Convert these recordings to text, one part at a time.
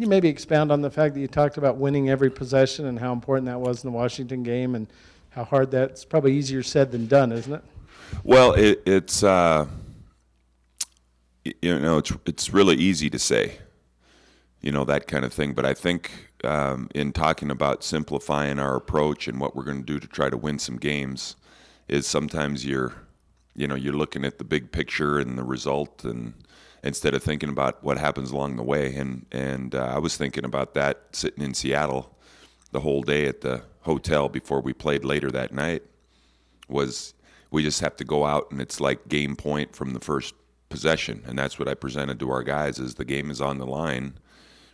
you maybe expound on the fact that you talked about winning every possession and how important that was in the Washington game and how hard that's probably easier said than done, isn't it? Well, it's it's really easy to say, that kind of thing. But I think in talking about simplifying our approach and what we're going to do to try to win some games, is sometimes you're looking at the big picture and the result, and instead of thinking about what happens along the way. And I was thinking about that sitting in Seattle the whole day at the hotel before we played later that night. Was we just have to go out, and it's like game point from the first possession, and that's what I presented to our guys: is the game is on the line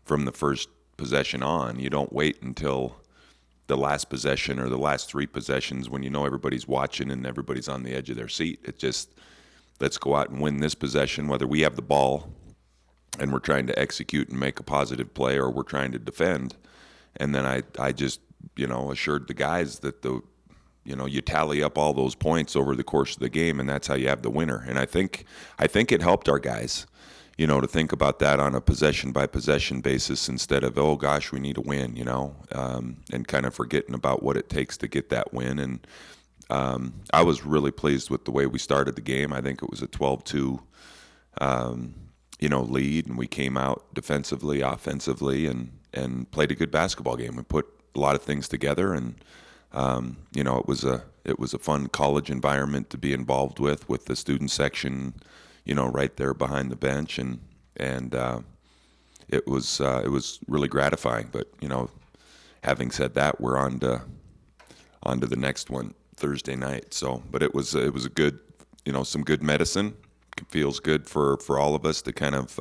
from the first possession on. You don't wait until the last possession or the last three possessions when everybody's watching and everybody's on the edge of their seat. It just, let's go out and win this possession, whether we have the ball and we're trying to execute and make a positive play, or we're trying to defend. And then I just assured the guys that you tally up all those points over the course of the game, and that's how you have the winner. And I think it helped our guys, to think about that on a possession-by-possession basis instead of, oh, gosh, we need a win, and kind of forgetting about what it takes to get that win. And I was really pleased with the way we started the game. I think it was a 12-2, lead, and we came out defensively, offensively, and played a good basketball game. We put a lot of things together, and it was a fun college environment to be involved with the student section, right there behind the bench, and it was really gratifying. But having said that, we're on to the next one Thursday night. So, but it was a good, some good medicine. It feels good for all of us to kind of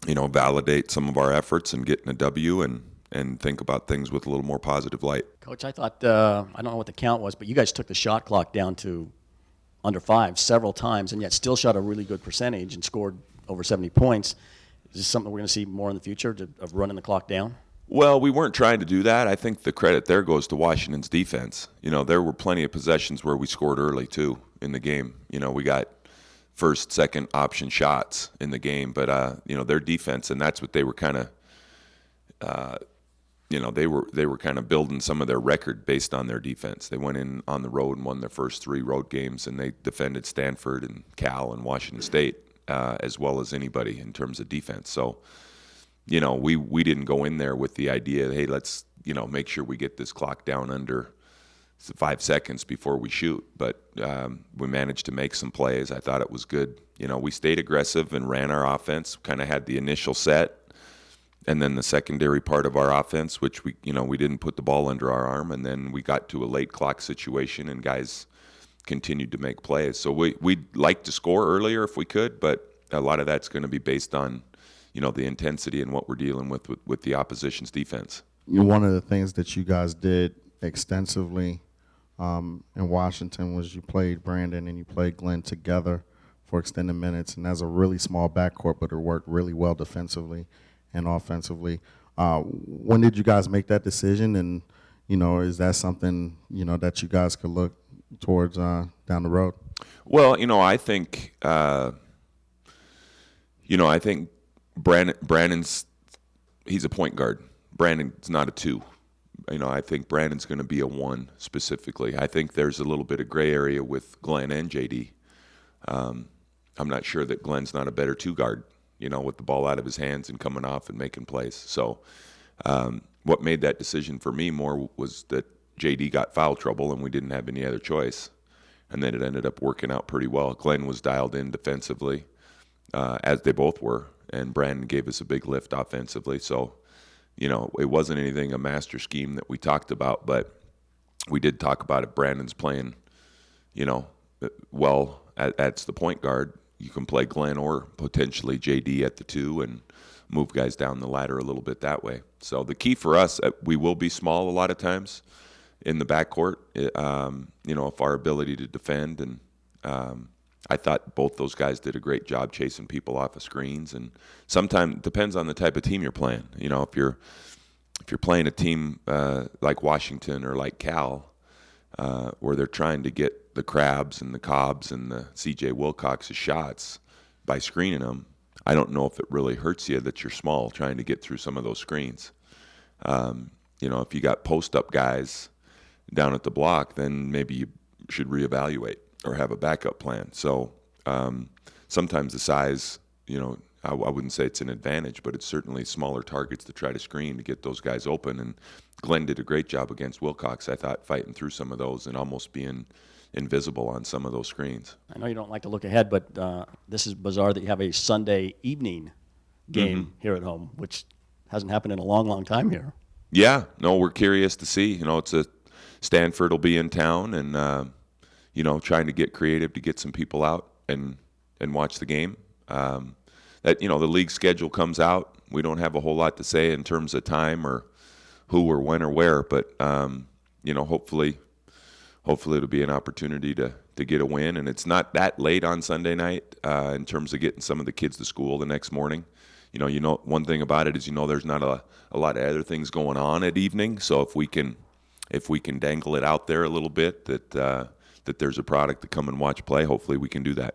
validate some of our efforts and getting a W and think about things with a little more positive light. Coach, I thought, I don't know what the count was, but you guys took the shot clock down to under 5 several times, and yet still shot a really good percentage and scored over 70 points. Is this something we're going to see more in the future of running the clock down? Well, we weren't trying to do that. I think the credit there goes to Washington's defense. There were plenty of possessions where we scored early, too, in the game. We got first, second option shots in the game, but, their defense, and that's what they were kind of they were kind of building some of their record based on their defense. They went in on the road and won their first 3 road games, and they defended Stanford and Cal and Washington State as well as anybody in terms of defense. So, we didn't go in there with the idea, hey, let's make sure we get this clock down under 5 seconds before we shoot. But we managed to make some plays. I thought it was good. We stayed aggressive and ran our offense. Kind of had the initial set. And then the secondary part of our offense, which we didn't put the ball under our arm, and then we got to a late clock situation, and guys continued to make plays. So we'd like to score earlier if we could, but a lot of that's going to be based on, the intensity and what we're dealing with the opposition's defense. One of the things that you guys did extensively in Washington was you played Brandon and you played Glenn together for extended minutes, and that's a really small backcourt, but it worked really well defensively and offensively. When did you guys make that decision, and is that something that you guys could look towards down the road? Well, I think Brandon's he's a point guard. Brandon's not a 2. I think Brandon's going to be a 1 specifically. I think there's a little bit of gray area with Glenn and JD. I'm not sure that Glenn's not a better 2 guard. With the ball out of his hands and coming off and making plays. So what made that decision for me more was that JD got foul trouble and we didn't have any other choice. And then it ended up working out pretty well. Glenn was dialed in defensively, as they both were, and Brandon gave us a big lift offensively. So, it wasn't anything, a master scheme that we talked about, but we did talk about it. Brandon's playing, well, that's the point guard. You can play Glenn or potentially JD at the 2 and move guys down the ladder a little bit that way. So the key for us, we will be small a lot of times in the backcourt, if our ability to defend. And I thought both those guys did a great job chasing people off of screens. And sometimes it depends on the type of team you're playing. If you're playing a team like Washington or like Cal, where they're trying to get the Crabs and the Cobbs and the C.J. Wilcox's shots by screening them, I don't know if it really hurts you that you're small trying to get through some of those screens. If you got post-up guys down at the block, then maybe you should reevaluate or have a backup plan. So sometimes the size, I wouldn't say it's an advantage, but it's certainly smaller targets to try to screen to get those guys open. And Glenn did a great job against Wilcox, I thought, fighting through some of those and almost being invisible on some of those screens. I know you don't like to look ahead, but this is bizarre that you have a Sunday evening game here at home, which hasn't happened in a long, long time here. Yeah, no, we're curious to see. Stanford will be in town, and trying to get creative to get some people out and watch the game. The league schedule comes out. We don't have a whole lot to say in terms of time or who or when or where, but hopefully it'll be an opportunity to get a win. And it's not that late on Sunday night in terms of getting some of the kids to school the next morning. One thing about it is there's not a lot of other things going on at evening. So if we can dangle it out there a little bit that there's a product to come and watch play, hopefully we can do that.